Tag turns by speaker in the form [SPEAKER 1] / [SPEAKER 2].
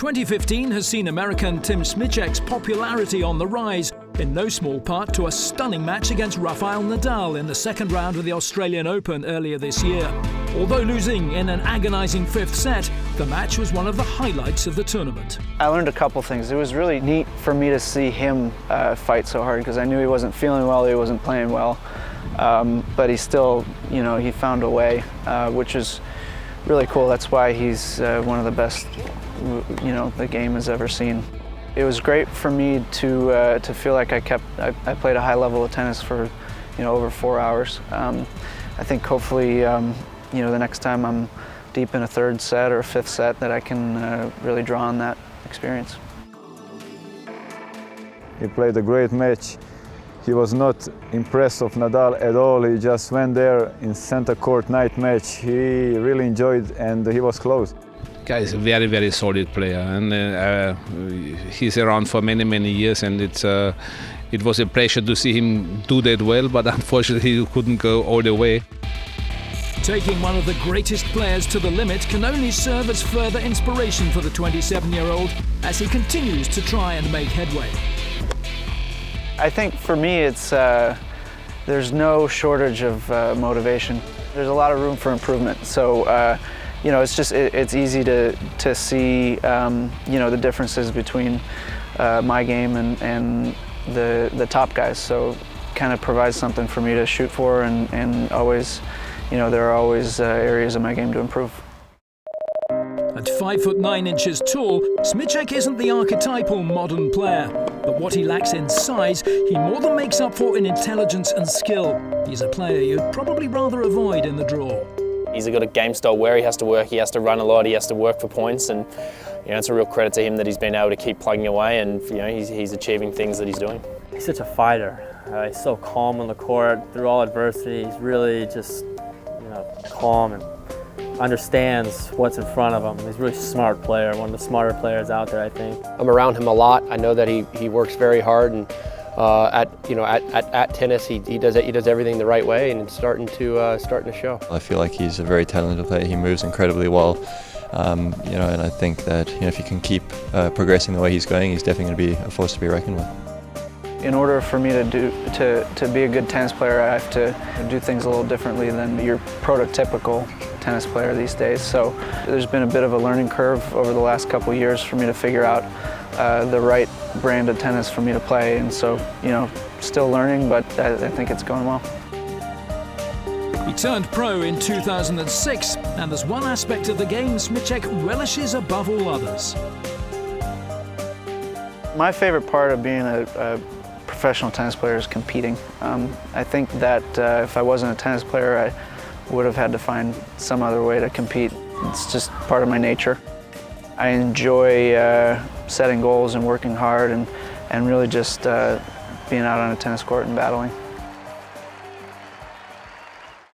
[SPEAKER 1] 2015 has seen American Tim Smyczek's popularity on the rise, in no small part to a stunning match against Rafael Nadal in the second round of the Australian Open earlier this year. Although losing in an agonising fifth set, the match was one of the highlights of the tournament.
[SPEAKER 2] I learned a couple things. It was really neat for me to see him fight so hard, because I knew he wasn't feeling well, he wasn't playing well, but he still, he found a way, which is really cool. That's why he's one of the best, the game has ever seen. It was great for me to feel like I played a high level of tennis for, over 4 hours. I think hopefully, the next time I'm deep in a third set or a fifth set, that I can really draw on that experience.
[SPEAKER 3] He played a great match. He was not impressed of Nadal at all. He just went there in center court night match. He really enjoyed and he was close.
[SPEAKER 4] Guy is a very, very solid player, and he's around for many, many years, and it was a pleasure to see him do that well, but unfortunately he couldn't go all the way.
[SPEAKER 1] Taking one of the greatest players to the limit can only serve as further inspiration for the 27-year-old as he continues to try and make headway.
[SPEAKER 2] I think for me it's, there's no shortage of motivation. There's a lot of room for improvement. So, it's easy to see, the differences between my game and the top guys. So kind of provides something for me to shoot for, and always, there are always areas of my game to improve.
[SPEAKER 1] At 5'9" tall, Smyczek isn't the archetypal modern player, but what he lacks in size, he more than makes up for in intelligence and skill. He's a player you'd probably rather avoid in the draw.
[SPEAKER 5] He's got a game style where he has to work, he has to run a lot, he has to work for points, and it's a real credit to him that he's been able to keep plugging away, and he's achieving things that he's doing.
[SPEAKER 6] He's such a fighter. He's so calm on the court through all adversity. He's really just calm and understands what's in front of him. He's a really smart player, one of the smarter players out there, I think.
[SPEAKER 7] I'm around him a lot. I know that he works very hard, and at tennis he does everything the right way, and it's starting to show.
[SPEAKER 8] I feel like he's a very talented player. He moves incredibly well, and I think that if he can keep progressing the way he's going, he's definitely going to be a force to be reckoned with.
[SPEAKER 2] In order for me to be a good tennis player, I have to do things a little differently than your prototypical tennis player these days. So there's been a bit of a learning curve over the last couple of years for me to figure out the right brand of tennis for me to play, and so still learning, but I think it's going well.
[SPEAKER 1] He turned pro in 2006, and there's one aspect of the game Smyczek relishes above all others.
[SPEAKER 2] My favorite part of being a professional tennis player is competing. I think that if I wasn't a tennis player, I would have had to find some other way to compete. It's just part of my nature. I enjoy setting goals and working hard, and really just being out on a tennis court and battling.